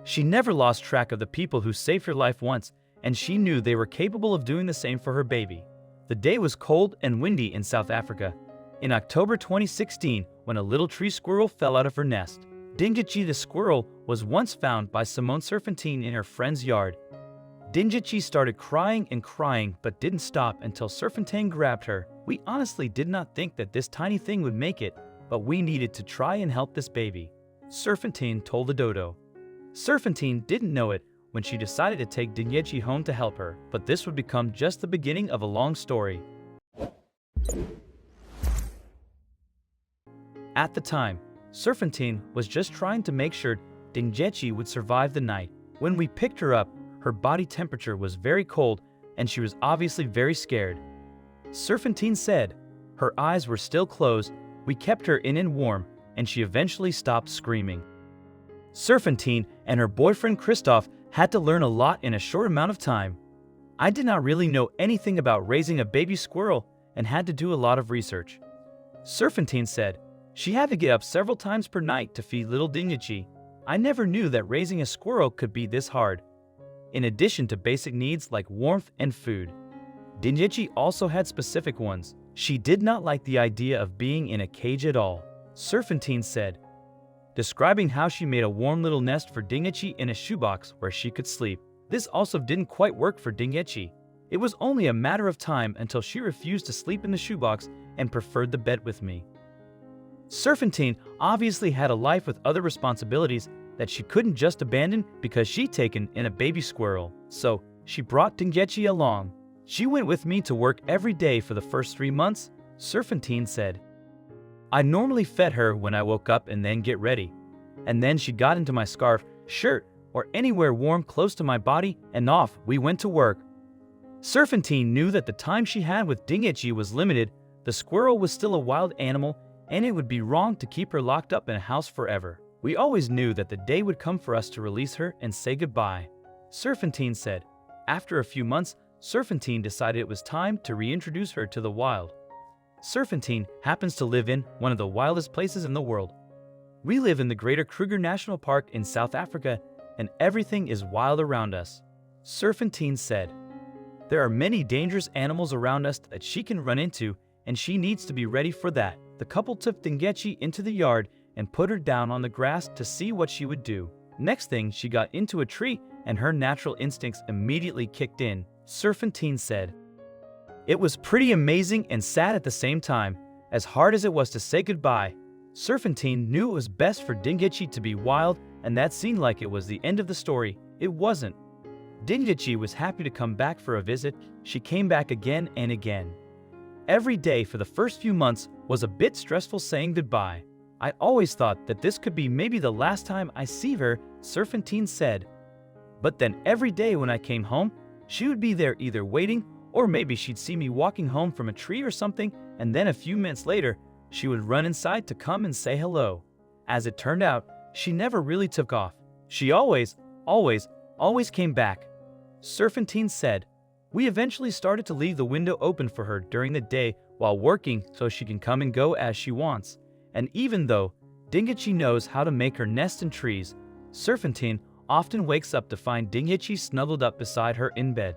She never lost track of the people who saved her life once, and she knew they were capable of doing the same for her baby. The day was cold and windy in South Africa. In October 2016, when a little tree squirrel fell out of her nest. Dingichi the squirrel was once found by Simone Serpentine in her friend's yard. Dingichi started crying and crying but didn't stop until Serpentine grabbed her. "We honestly did not think that this tiny thing would make it, but we needed to try and help this baby," Serpentine told the dodo. Serpentine didn't know it when she decided to take Dingichi home to help her, but this would become just the beginning of a long story. At the time, Serpentine was just trying to make sure Dingichi would survive the night. When we picked her up, her body temperature was very cold and she was obviously very scared. Serpentine said, "Her eyes were still closed, we kept her in and warm, and she eventually stopped screaming." Serpentine and her boyfriend Christoph had to learn a lot in a short amount of time. "I did not really know anything about raising a baby squirrel and had to do a lot of research," Serpentine said. She had to get up several times per night to feed little Dingichi. "I never knew that raising a squirrel could be this hard." In addition to basic needs like warmth and food, Dingichi also had specific ones. She did not like the idea of being in a cage at all, Serpentine said, describing how she made a warm little nest for Dingichi in a shoebox where she could sleep. This also didn't quite work for Dingichi. It was only a matter of time until she refused to sleep in the shoebox and preferred the bed with me. Serpentine obviously had a life with other responsibilities that she couldn't just abandon because she'd taken in a baby squirrel, so she brought Dingichi along. "She went with me to work every day for the first 3 months, Serpentine said. "I normally fed her when I woke up and then get ready. And then she got into my scarf, shirt, or anywhere warm close to my body, and off we went to work." Serpentine knew that the time she had with Dingichi was limited. The squirrel was still a wild animal, and it would be wrong to keep her locked up in a house forever. "We always knew that the day would come for us to release her and say goodbye," Serpentine said. After a few months, Serpentine decided it was time to reintroduce her to the wild. Serpentine happens to live in one of the wildest places in the world. "We live in the Greater Kruger National Park in South Africa, and everything is wild around us," Serpentine said. "There are many dangerous animals around us that she can run into, and she needs to be ready for that." The couple took Dingichi into the yard and put her down on the grass to see what she would do. Next thing, she got into a tree and her natural instincts immediately kicked in, Serpentine said. "It was pretty amazing and sad at the same time. As hard as it was to say goodbye, Serpentine knew it was best for Dingichi to be wild, and that seemed like it was the end of the story. It wasn't. Dingichi was happy to come back for a visit. She came back again and again. Every day for the first few months was a bit stressful saying goodbye. I always thought that this could be maybe the last time I see her," Serpentine said. "But then every day when I came home, she would be there either waiting, or maybe she'd see me walking home from a tree or something, and then a few minutes later, she would run inside to come and say hello. As it turned out, she never really took off. She always came back," Serpentine said. "We eventually started to leave the window open for her during the day while working so she can come and go as she wants. And even though Dingichi knows how to make her nest in trees, Serpentine often wakes up to find Dingichi snuggled up beside her in bed.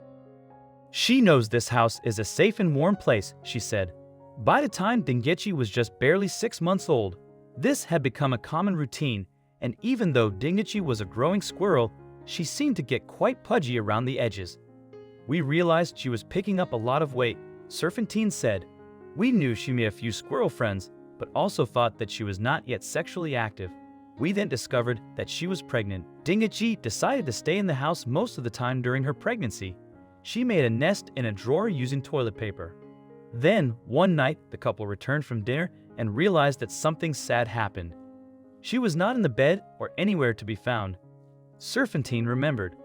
She knows this house is a safe and warm place," she said. By the time Dingichi was just barely 6 months old, this had become a common routine, and even though Dingichi was a growing squirrel, she seemed to get quite pudgy around the edges. "We realized she was picking up a lot of weight," Serpentine said. "We knew she made a few squirrel friends, but also thought that she was not yet sexually active. We then discovered that she was pregnant. Dingichi decided to stay in the house most of the time during her pregnancy. She made a nest in a drawer using toilet paper. Then, one night, the couple returned from dinner and realized that something sad happened. She was not in the bed or anywhere to be found," Serpentine remembered.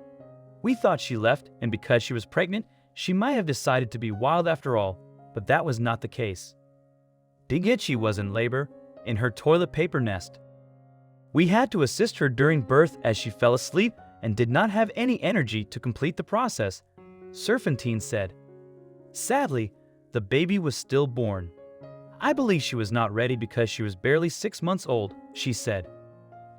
"We thought she left, and because she was pregnant, she might have decided to be wild after all, but that was not the case. Dingichi was in labor, in her toilet paper nest. We had to assist her during birth as she fell asleep and did not have any energy to complete the process," Serpentine said. "Sadly, the baby was stillborn. I believe she was not ready because she was barely 6 months old," she said.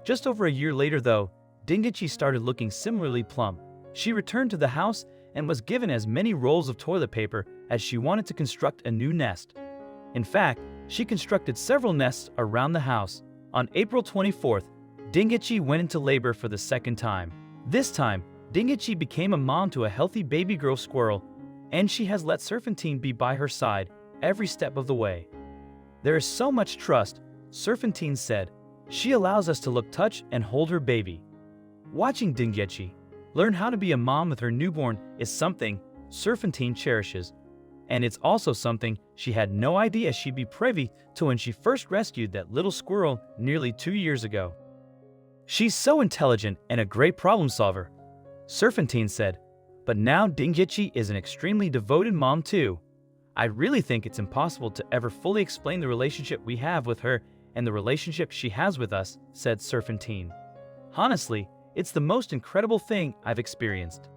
Just over a year later though, Dingichi started looking similarly plump. She returned to the house and was given as many rolls of toilet paper as she wanted to construct a new nest. In fact, she constructed several nests around the house. On April 24th, Dingichi went into labor for the second time. This time, Dingichi became a mom to a healthy baby girl squirrel, and she has let Serpentine be by her side every step of the way. "There is so much trust," Serpentine said. "She allows us to look, touch, and hold her baby." Watching Dingichi learn how to be a mom with her newborn is something Serpentine cherishes, and it's also something she had no idea she'd be privy to when she first rescued that little squirrel nearly 2 years ago. "She's so intelligent and a great problem solver," Serpentine said, "but now Dingichi is an extremely devoted mom too. I really think it's impossible to ever fully explain the relationship we have with her and the relationship she has with us," said Serpentine. "Honestly, it's the most incredible thing I've experienced."